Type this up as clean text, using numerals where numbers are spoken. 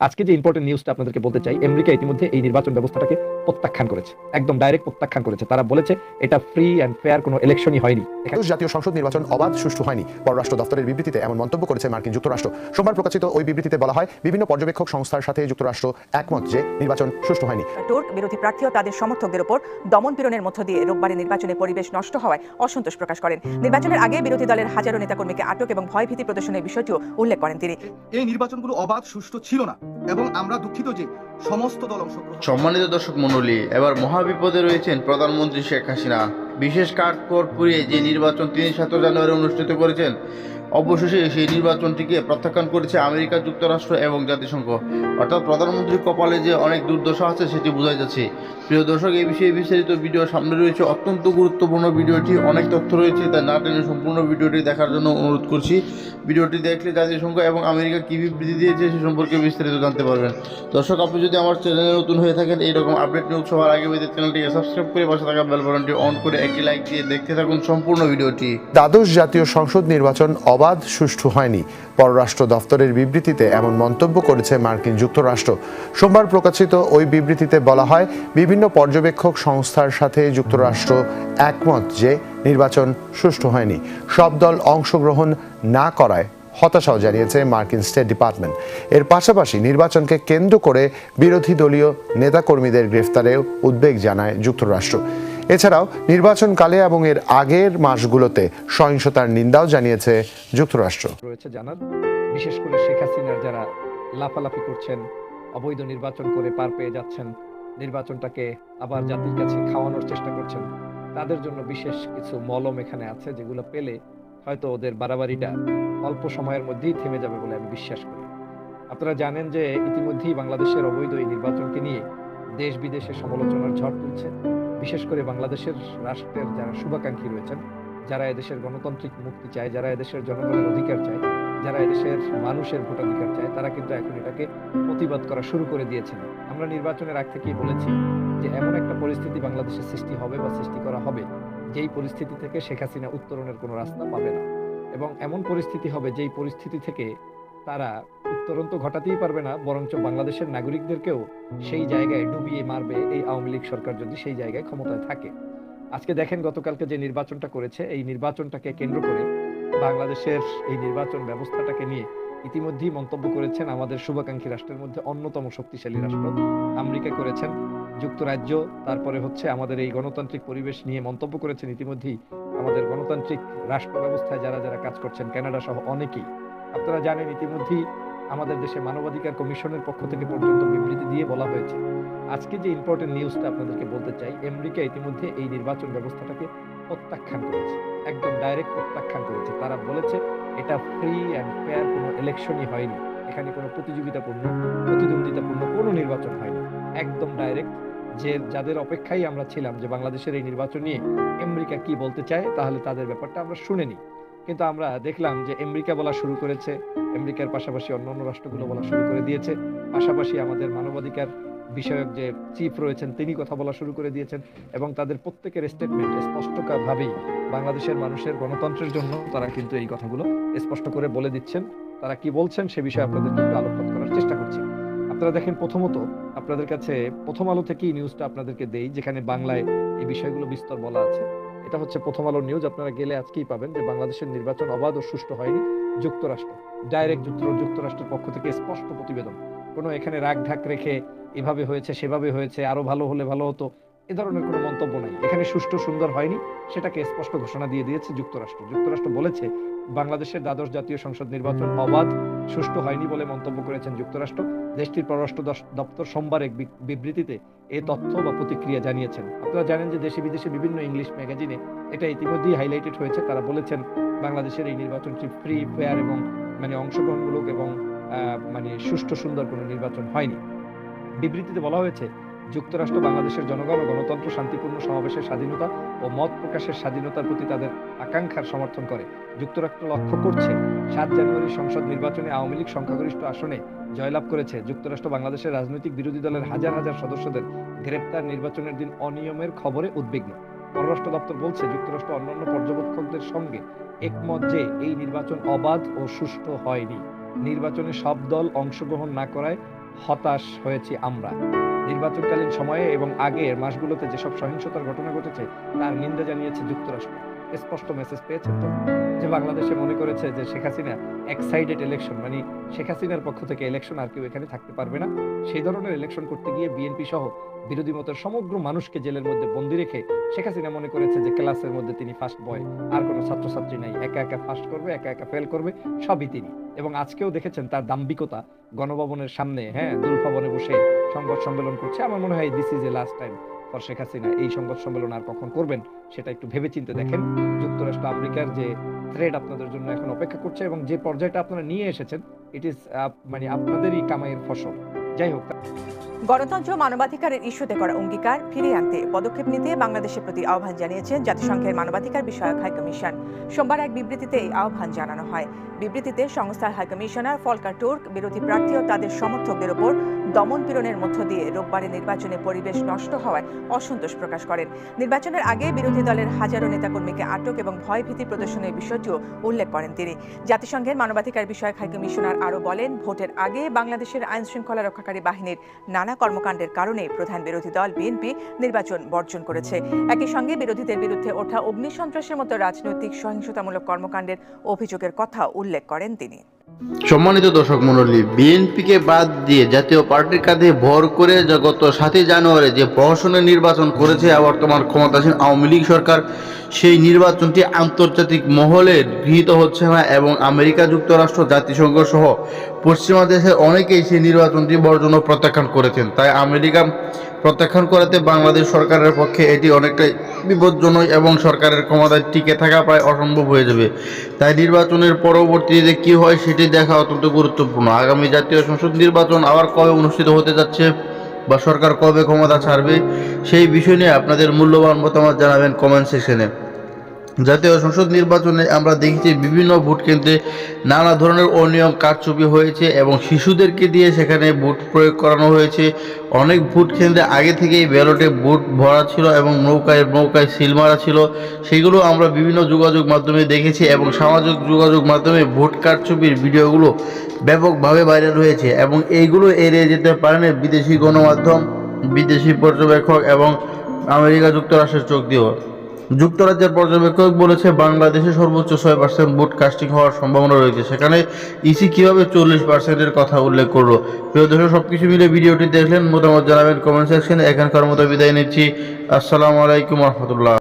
আজকে যে ইম্পর্টেন্ট নিউজটা আপনাদেরকে বলতে চাই, আমেরিকা ইতিমধ্যে এই নির্বাচন ব্যবস্থাটাকে প্রত্যাখ্যান করেছে। একদম ডাইরেক্ট প্রত্যাখ্যান করেছে। তারা বলেছে এটা ফ্রি অ্যান্ড ফেয়ার কোনো ইলেকশনই হয়নি। জাতীয় সংসদ নির্বাচন অবাধ সুষ্ঠু হয়নি। পররাষ্ট্র দপ্তরের বিবৃতিতে এমন মন্তব্য করেছে মার্কিন যুক্তরাষ্ট্র। সোমবার প্রকাশিত ওই বিবৃতিতে বলা হয়, বিভিন্ন পর্যবেক্ষক সংস্থার সাথে যুক্তরাষ্ট্র একমত যে নির্বাচন সুষ্ঠু হয়নি। টুর্ক বিরোধী প্রার্থী ও তাদের সমর্থকদের উপর দমন পীড়নের মধ্য দিয়ে রোববারের নির্বাচনের পরিবেশ নষ্ট হওয়ায় অসন্তোষ প্রকাশ করেন। নির্বাচনের আগে বিরোধী দলের হাজারো নেতাকর্মীকে আটক এবং ভয়ভীতি প্রদর্শনের বিষয়টিও উল্লেখ করেন তিনি। এই নির্বাচনগুলো অবাধ সুষ্ঠু ছিল না এবং আমরা দুঃখিত যে সমস্ত দল অংশগ্রহণ। সম্মানিত দর্শক মণ্ডলী, এবার মহাবিপদে রয়েছেন প্রধানমন্ত্রী শেখ হাসিনা। বিশেষ কাঠখড় পুড়িয়ে যে নির্বাচন তিনি 7 জানুয়ারি অনুষ্ঠিত করেছেন, অবশেষে সেই নির্বাচনটিকে প্রত্যাখ্যান করেছে আমেরিকা যুক্তরাষ্ট্র এবং জাতিসংঘ। অর্থাৎ প্রধানমন্ত্রীর কপালে যে অনেক দুর্দশা আছে সেটি বোঝাই যাচ্ছে। প্রিয় দর্শক, এই বিষয়ে বিস্তারিত ভিডিও সামনে রয়েছে। অত্যন্ত গুরুত্বপূর্ণ ভিডিওটি, অনেক তথ্য রয়েছে, তাই না টেনে সম্পূর্ণ ভিডিওটি দেখার জন্য অনুরোধ করছি। ভিডিওটি দেখলে জাতিসংঘ এবং আমেরিকা কী বিবৃতি দিয়েছে সে সম্পর্কে বিস্তারিত জানতে পারবেন। দর্শক, আপনি যদি আমার চ্যানেলে নতুন হয়ে থাকেন, এইরকম আপডেট নিউজ সবার আগে পেতে চ্যানেলটিকে সাবস্ক্রাইব করে পাশে থাকা বেল বাটনটি অন করে একটি লাইক দিয়ে দেখতে থাকুন সম্পূর্ণ ভিডিওটি। দ্বাদশ জাতীয় সংসদ নির্বাচন অবাধ সুষ্ঠু হয়নি। পররাষ্ট্র দপ্তরের বিবৃতিতে এমন মন্তব্য করেছে মার্কিন যুক্তরাষ্ট্র। সোমবার প্রকাশিত ওই বিবৃতিতে বলা হয়, বিভিন্ন পর্যবেক্ষক সংস্থার সাথে যুক্তরাষ্ট্র একমত যে নির্বাচন সুষ্ঠু হয়নি। সব দল অংশগ্রহণ না করায় হতাশাও জানিয়েছে মার্কিন স্টেট ডিপার্টমেন্ট। এর পাশাপাশি নির্বাচনকে কেন্দ্র করে বিরোধী দলীয় নেতাকর্মীদের গ্রেফতারেও উদ্বেগ জানায় যুক্তরাষ্ট্র। এছাড়াও নির্বাচনকালে এবং এর আগের মাসগুলোতে সহিংসতার নিন্দাও জানিয়েছে যুক্তরাষ্ট্র। রয়েছে জানার, বিশেষ করে শেখ হাসিনার যারা লাফালাফি করছেন, অবৈধ নির্বাচন করে পার পেয়ে যাচ্ছেন, নির্বাচনটাকে আবার জাতির কাছে খাওয়ানোর চেষ্টা করছেন, তাদের জন্য বিশেষ কিছু মলম এখানে আছে, যেগুলো পেলে হয়তো ওদের বাড়াবাড়িটা অল্প সময়ের মধ্যেই থেমে যাবে বলে আমি বিশ্বাস করি। আপনারা জানেন যে ইতিমধ্যেই বাংলাদেশের অবৈধ এই নির্বাচনকে নিয়ে দেশ বিদেশে সমালোচনার ঝড় তুলছে। বিশেষ করে বাংলাদেশের রাষ্ট্রের যারা শুভাকাঙ্ক্ষী রয়েছেন, যারা এদেশের গণতান্ত্রিক মুক্তি চায়, যারা এদেশের জনগণের অধিকার চায়, যারা এদেশের মানুষের ভোটাধিকার চায়, তারা কিন্তু এখন এটাকে প্রতিবাদ করা শুরু করে দিয়েছেন। আমরা নির্বাচনের আগ থেকেই বলেছি যে এমন একটা পরিস্থিতি বাংলাদেশে সৃষ্টি হবে বা সৃষ্টি করা হবে, যেই পরিস্থিতি থেকে শেখ হাসিনা উত্তরণের কোনো রাস্তা পাবে না, এবং এমন পরিস্থিতি হবে যেই পরিস্থিতি থেকে তারা উত্তরণ তো ঘটাতেই পারবে না, বরঞ্চ বাংলাদেশের নাগরিকদেরকেও সেই জায়গায় ডুবিয়ে মারবে এই আওয়ামী লীগ সরকার যদি সেই জায়গায় ক্ষমতায় থাকে। আজকে দেখেন, গতকালকে যে নির্বাচনটা করেছে, এই নির্বাচনটাকে কেন্দ্র করে বাংলাদেশের এই নির্বাচন ব্যবস্থাটাকে নিয়ে ইতিমধ্যেই মন্তব্য করেছেন আমাদের শুভাকাঙ্ক্ষী রাষ্ট্রের মধ্যে অন্যতম শক্তিশালী রাষ্ট্র আমেরিকা করেছেন, যুক্তরাজ্য, তারপরে হচ্ছে আমাদের এই গণতান্ত্রিক পরিবেশ নিয়ে মন্তব্য করেছেন ইতিমধ্যেই আমাদের গণতান্ত্রিক রাষ্ট্র ব্যবস্থায় যারা যারা কাজ করছেন, কানাডা সহ অনেকেই। আপনারা জানেন ইতিমধ্যেই আমাদের দেশে মানবাধিকার কমিশনের পক্ষ থেকে পর্যন্ত বিবৃতি দিয়ে বলা হয়েছে। আজকে যে ইম্পর্টেন্ট নিউজটা আপনাদেরকে বলতে চাই, আমেরিকা ইতিমধ্যে এই নির্বাচন ব্যবস্থাটাকে প্রত্যাখ্যান করেছে। একদম ডাইরেক্ট প্রত্যাখ্যান করেছে। তারা বলেছে এটা ফ্রি অ্যান্ড ফেয়ার কোনো ইলেকশনই হয়নি, এখানে কোনো প্রতিদ্বন্দ্বিতাপূর্ণ কোনো নির্বাচন হয়নি। একদম ডাইরেক্ট, যে যাদের অপেক্ষায় আমরা ছিলাম যে বাংলাদেশের এই নির্বাচন নিয়ে আমেরিকা কি বলতে চায়, তাহলে তাদের ব্যাপারটা আমরা শুনে নিই। কিন্তু আমরা দেখলাম যে আমেরিকা বলা শুরু করেছে, আমেরিকার পাশাপাশি অন্যান্য রাষ্ট্রগুলো বলা শুরু করে দিয়েছে, পাশাপাশি আমাদের মানবাধিকার বিষয়ক যে চিফ রয়েছেন তিনি কথা বলা শুরু করে দিয়েছেন, এবং তাদের প্রত্যেকের স্টেটমেন্ট স্পষ্টভাবেই বাংলাদেশের মানুষের গণতন্ত্রের জন্য তারা কিন্তু এই কথাগুলো স্পষ্ট করে বলে দিচ্ছেন। তারা কি বলছেন সে বিষয়ে আপনাদেরকে একটু আলোকপাত করার চেষ্টা করছি। আপনারা দেখেন, প্রথমত আপনাদের কাছে প্রথম আলো থেকেই নিউজটা আপনাদেরকে দেই, যেখানে বাংলায় এই বিষয়গুলো বিস্তর বলা আছে। এটা হচ্ছে প্রথম আলোর নিউজ, আপনারা গেলে আজকেই পাবেন যে বাংলাদেশের নির্বাচন অবাধ ও সুষ্ঠু হয়নি। যুক্তরাষ্ট্র ডাইরেক্ট যুক্তরাষ্ট্রের পক্ষ থেকে স্পষ্ট প্রতিবেদন, কোনো এখানে রাগ ঢাক রেখে এভাবে হয়েছে সেভাবে হয়েছে, আরো ভালো হলে ভালো হতো, এ ধরনের কোনো মন্তব্য নাই। এখানে সুষ্ঠু সুন্দর হয়নি, সেটাকে স্পষ্ট ঘোষণা দিয়ে দিয়েছে যুক্তরাষ্ট্র। যুক্তরাষ্ট্র বলেছে বাংলাদেশের দ্বাদশ জাতীয় সংসদ নির্বাচন অবাধ সুষ্ঠু হয়নি বলে মন্তব্য করেছেন যুক্তরাষ্ট্র। দেশটির পররাষ্ট্র দপ্তর সোমবার এক বিবৃতিতে এই তথ্য বা প্রতিক্রিয়া জানিয়েছেন। আপনারা জানেন যে দেশে বিদেশে বিভিন্ন ইংলিশ ম্যাগাজিনে এটা ইতিমধ্যেই হাইলাইটেড হয়েছে। তারা বলেছেন বাংলাদেশের এই নির্বাচনটি ফ্রি, ফেয়ার এবং অংশগ্রহণমূলক এবং সুষ্ঠু সুন্দর কোনো নির্বাচন হয়নি। বিবৃতিতে বলা হয়েছে, যুক্তরাষ্ট্র বাংলাদেশের জনগণ ও গণতন্ত্র, শান্তিপূর্ণ সমাবেশের স্বাধীনতা ও মত প্রকাশের স্বাধীনতার প্রতি তাদের আকাঙ্ক্ষার সমর্থন করে। যুক্তরাষ্ট্র লক্ষ্য করছে 7 জানুয়ারি সংসদ নির্বাচনে আওয়ামী লীগ সংখ্যাগরিষ্ঠ আসনে জয়লাভ করেছে। যুক্তরাষ্ট্র বাংলাদেশের রাজনৈতিক বিরোধী দলের হাজার হাজার সদস্যদের গ্রেপ্তার, নির্বাচনের দিন অনিয়মের খবরে উদ্বিগ্ন। পররাষ্ট্র দপ্তর বলছে, যুক্তরাষ্ট্র অন্যান্য পর্যবেক্ষকদের সঙ্গে একমত যে এই নির্বাচন অবাধ ও সুষ্ঠু হয়নি। নির্বাচনে সব দল অংশগ্রহণ না করায় হতাশ হয়েছি আমরা। নির্বাচনকালীন সময়ে এবং আগের মাসগুলোতে যেসব সহিংসতার ঘটনা ঘটেছে তার নিন্দা জানিয়েছে যুক্তরাষ্ট্র। স্পষ্ট মেসেজ পেয়েছেন তো, যে বাংলাদেশে মনে করেছে যে শেখ হাসিনা এক্সাইডেড ইলেকশন, মানে শেখ হাসিনার পক্ষ থেকে ইলেকশন আর কেউ এখানে থাকতে পারবে না। সেই ধরনের ইলেকশন করতে গিয়ে বিএনপি সহ বিরোধী মতের সমগ্র মানুষকে জেলের মধ্যে বন্দি রেখে শেখ হাসিনা মনে করেছে যে ক্লাসের মধ্যে তিনি ফার্স্ট বয়, আর কোনো ছাত্রছাত্রী নাই, একা একা ফার্স্ট করবে, একা একা ফেল করবে, সবই তিনি। এবং আজকেও দেখেছেন তার দাম্ভিকতা, গণভবনের সামনে দুল ভবনে বসে সংবাদ সম্মেলন করছে। আমার মনে হয় this is a last time for Sheikh Hasina. এই সংবাদ সম্মেলন আর কখন করবেন সেটা একটু ভেবেচিন্তে দেখেন। যুক্তরাষ্ট্র আমেরিকার যে থ্রেড আপনাদের জন্য এখন অপেক্ষা করছে এবং যে পর্যায়টা আপনারা নিয়ে এসেছেন, ইট ইজ মানে আপনাদেরই কামাইয়ের ফসল। যাই হোক, গণতন্ত্র মানবাধিকারের ইস্যুতে করা অঙ্গীকার ফিরিয়ে আনতে পদক্ষেপ নিতে বাংলাদেশের প্রতি আহ্বান জানিয়েছেন জাতিসংঘের মানবাধিকার বিষয়ক হাইকমিশন। সোমবার এক বিবৃতিতে এই আহ্বান জানানো হয়। বিবৃতিতে সংস্থার হাইকমিশনার ফলকার তুর্ক বিরোধী প্রার্থী ও তাদের সমর্থকদের উপর দমন পীড়নের মধ্য দিয়ে রোববারের নির্বাচনে পরিবেশ নষ্ট হওয়ায় অসন্তোষ প্রকাশ করেন। নির্বাচনের আগে বিরোধী দলের হাজারো নেতাকর্মীকে আটক এবং ভয়ভীতি প্রদর্শনের বিষয়টিও উল্লেখ করেন তিনি। জাতিসংঘের মানবাধিকার বিষয়ক হাইকমিশনার আরও বলেন, ভোটের আগে বাংলাদেশের আইন শৃঙ্খলা রক্ষাকারী বাহিনীর নানা কর্মকাণ্ডের কারণে প্রধান বিরোধী দল বিএনপি নির্বাচন বর্জন করেছে। একই সঙ্গে বিরোধীদের বিরুদ্ধে ওঠা অগ্নিসন্ত্রাসের মতো রাজনৈতিক সহিংসতামূলক কর্মকাণ্ডের অভিযোগের কথা উল্লেখ করেন তিনি। সম্মানিত দর্শক মণ্ডলী, বিএনপিকে বাদ দিয়ে জাতীয় পার্টির কাঁধে ভর করে গত 7 জানুয়ারি যে প্রহসনের নির্বাচন করেছে বর্তমান ক্ষমতাসীন আওয়ামী লীগ সরকার, সেই নির্বাচনটি আন্তর্জাতিক মহলে গৃহীত হচ্ছে না এবং আমেরিকা যুক্তরাষ্ট্র, জাতিসংঘ সহ পশ্চিমা দেশের অনেকেই সেই নির্বাচনটি বর্জন ও প্রত্যাখ্যান করেছেন। তাই আমেরিকা প্রত্যাখ্যান করাতে বাংলাদেশ সরকারের পক্ষে এটি অনেকটাই বিপজ্জনক এবং সরকারের ক্ষমতায় টিকে থাকা প্রায় অসম্ভব হয়ে যাবে। তাই নির্বাচনের পরবর্তীতে কি হয় সেটি দেখা অত্যন্ত গুরুত্বপূর্ণ। আগামী জাতীয় সংসদ নির্বাচন আবার কবে অনুষ্ঠিত হতে যাচ্ছে বা সরকার কবে ক্ষমতা ছাড়বে, সেই বিষয় নিয়ে আপনাদের মূল্যবান মতামত জানাবেন কমেন্ট সেকশনে। জাতীয় সংসদ নির্বাচনে আমরা দেখেছি বিভিন্ন ভোট কেন্দ্রে নানা ধরনের অনিয়ম কারচুপি হয়েছে এবং শিশুদেরকে দিয়ে সেখানে ভোট প্রয়োগ করানো হয়েছে। অনেক ভোট কেন্দ্রে আগে থেকেই ব্যালটে ভোট ভরা ছিল এবং নৌকায় সিল মারা ছিল। সেগুলো আমরা বিভিন্ন যোগাযোগ মাধ্যমে দেখেছি এবং সামাজিক যোগাযোগ মাধ্যমে ভোট কারচুপির ভিডিওগুলো ব্যাপকভাবে ভাইরাল হয়েছে এবং এইগুলো এড়িয়ে যেতে পারেন বিদেশি গণমাধ্যম, বিদেশি পর্যবেক্ষক এবং আমেরিকা যুক্তরাষ্ট্রের চোখ দিয়েও। যুক্তরাজ্যের পর্যবেক্ষক বলেছে বাংলাদেশে সর্বোচ্চ 6% ভোট কাস্টিং হওয়ার সম্ভাবনা রয়েছে। সেখানে ইসি কিভাবে 40%-এর কথা উল্লেখ করলো। প্রিয় দর্শক, সবকিছু মিলে ভিডিওটি দেখলেন, মতামত জানাবেন কমেন্ট সেকশনে। এখানকার মতো বিদায় নিচ্ছি। আসসালামু আলাইকুম রহমতুল্লাহ।